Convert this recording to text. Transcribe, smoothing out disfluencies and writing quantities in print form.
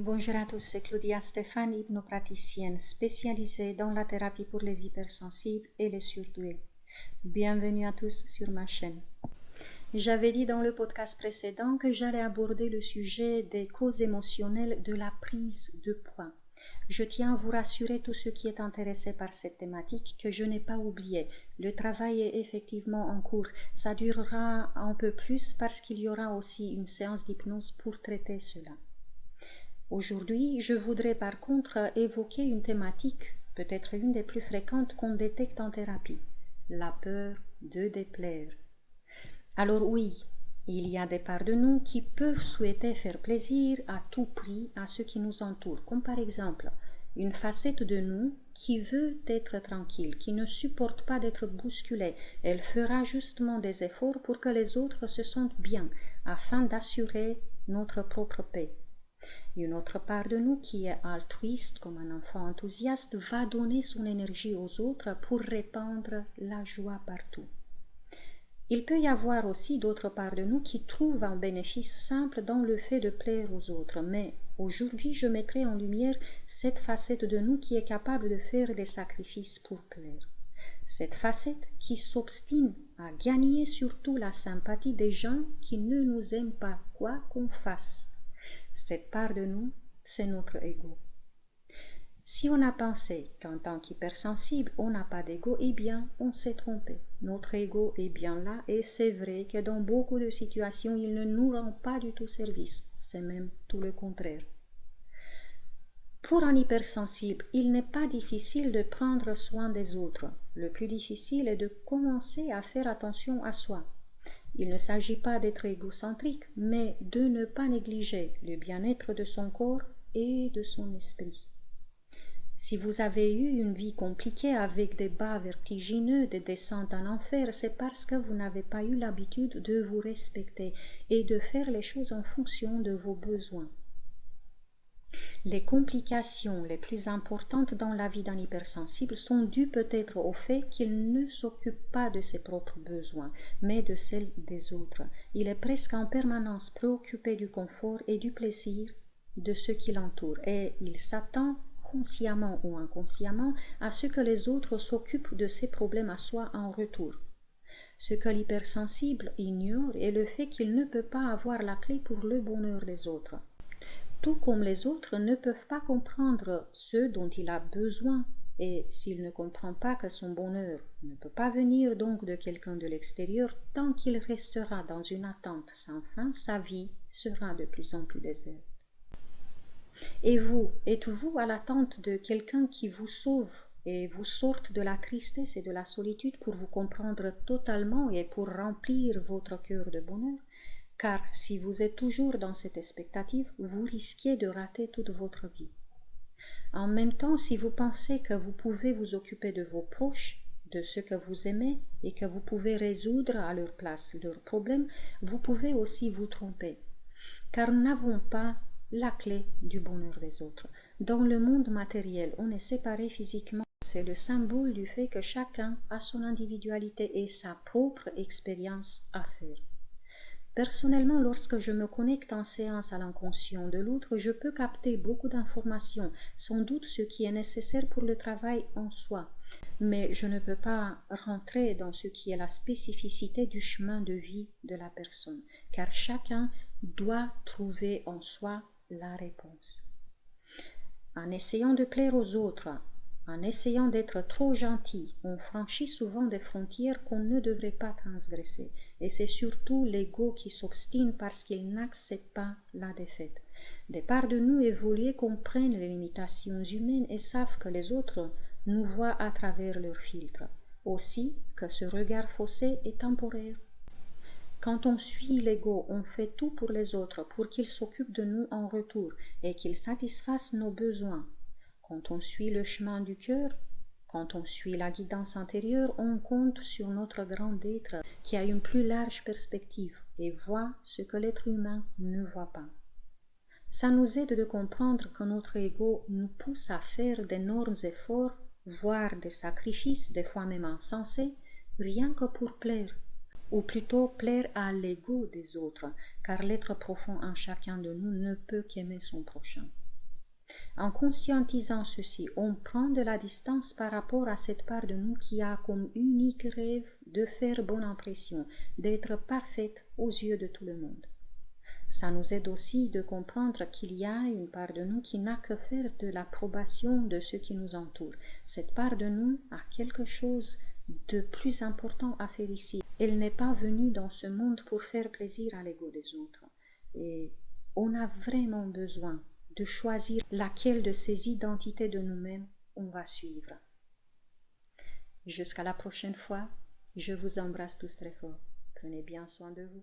Bonjour à tous, c'est Claudia Stéphane, hypnopraticienne spécialisée dans la thérapie pour les hypersensibles et les surdoués. Bienvenue à tous sur ma chaîne. J'avais dit dans le podcast précédent que j'allais aborder le sujet des causes émotionnelles de la prise de poids. Je tiens à vous rassurer tous ceux qui est intéressés par cette thématique que je n'ai pas oublié. Le travail est effectivement en cours. Ça durera un peu plus parce qu'il y aura aussi une séance d'hypnose pour traiter cela. Aujourd'hui, je voudrais par contre évoquer une thématique, peut-être une des plus fréquentes qu'on détecte en thérapie, la peur de déplaire. Alors oui, il y a des parts de nous qui peuvent souhaiter faire plaisir à tout prix à ceux qui nous entourent, comme par exemple une facette de nous qui veut être tranquille, qui ne supporte pas d'être bousculée. Elle fera justement des efforts pour que les autres se sentent bien, afin d'assurer notre propre paix. Une autre part de nous qui est altruiste comme un enfant enthousiaste va donner son énergie aux autres pour répandre la joie partout. Il peut y avoir aussi d'autres parts de nous qui trouvent un bénéfice simple dans le fait de plaire aux autres, mais aujourd'hui je mettrai en lumière cette facette de nous qui est capable de faire des sacrifices pour plaire. Cette facette qui s'obstine à gagner surtout la sympathie des gens qui ne nous aiment pas, quoi qu'on fasse. Cette part de nous, c'est notre ego. Si on a pensé qu'en tant qu'hypersensible, on n'a pas d'ego, eh bien, on s'est trompé. Notre ego est bien là et c'est vrai que dans beaucoup de situations, il ne nous rend pas du tout service. C'est même tout le contraire. Pour un hypersensible, il n'est pas difficile de prendre soin des autres. Le plus difficile est de commencer à faire attention à soi. Il ne s'agit pas d'être égocentrique, mais de ne pas négliger le bien-être de son corps et de son esprit. Si vous avez eu une vie compliquée avec des bas vertigineux, des descentes en enfer, c'est parce que vous n'avez pas eu l'habitude de vous respecter et de faire les choses en fonction de vos besoins. Les complications les plus importantes dans la vie d'un hypersensible sont dues peut-être au fait qu'il ne s'occupe pas de ses propres besoins, mais de celles des autres. Il est presque en permanence préoccupé du confort et du plaisir de ceux qui l'entourent, et il s'attend consciemment ou inconsciemment à ce que les autres s'occupent de ses problèmes à soi en retour. Ce que l'hypersensible ignore est le fait qu'il ne peut pas avoir la clé pour le bonheur des autres. Tout comme les autres ne peuvent pas comprendre ce dont il a besoin, et s'il ne comprend pas que son bonheur ne peut pas venir donc de quelqu'un de l'extérieur, tant qu'il restera dans une attente sans fin, sa vie sera de plus en plus déserte. Et vous, êtes-vous à l'attente de quelqu'un qui vous sauve et vous sorte de la tristesse et de la solitude pour vous comprendre totalement et pour remplir votre cœur de bonheur? Car si vous êtes toujours dans cette expectative, vous risquez de rater toute votre vie. En même temps, si vous pensez que vous pouvez vous occuper de vos proches, de ceux que vous aimez et que vous pouvez résoudre à leur place leurs problèmes, vous pouvez aussi vous tromper. Car nous n'avons pas la clé du bonheur des autres. Dans le monde matériel, on est séparé physiquement. C'est le symbole du fait que chacun a son individualité et sa propre expérience à faire. Personnellement, lorsque je me connecte en séance à l'inconscient de l'autre, je peux capter beaucoup d'informations, sans doute ce qui est nécessaire pour le travail en soi. Mais je ne peux pas rentrer dans ce qui est la spécificité du chemin de vie de la personne, car chacun doit trouver en soi la réponse. En essayant de plaire aux autres, en essayant d'être trop gentil, on franchit souvent des frontières qu'on ne devrait pas transgresser. Et c'est surtout l'ego qui s'obstine parce qu'il n'accepte pas la défaite. Des parts de nous évoluées comprennent les limitations humaines et savent que les autres nous voient à travers leurs filtres. Aussi que ce regard faussé est temporaire. Quand on suit l'ego, on fait tout pour les autres, pour qu'ils s'occupent de nous en retour et qu'ils satisfassent nos besoins. Quand on suit le chemin du cœur, quand on suit la guidance intérieure, on compte sur notre grand être qui a une plus large perspective et voit ce que l'être humain ne voit pas. Ça nous aide de comprendre que notre ego nous pousse à faire d'énormes efforts, voire des sacrifices, des fois même insensés, rien que pour plaire. Ou plutôt plaire à l'ego des autres, car l'être profond en chacun de nous ne peut qu'aimer son prochain. En conscientisant ceci, on prend de la distance par rapport à cette part de nous qui a comme unique rêve de faire bonne impression, d'être parfaite aux yeux de tout le monde. Ça nous aide aussi de comprendre qu'il y a une part de nous qui n'a que faire de l'approbation de ceux qui nous entourent. Cette part de nous a quelque chose de plus important à faire ici. Elle n'est pas venue dans ce monde pour faire plaisir à l'ego des autres. Et on a vraiment besoin de choisir laquelle de ces identités de nous-mêmes on va suivre. Jusqu'à la prochaine fois, je vous embrasse tous très fort. Prenez bien soin de vous.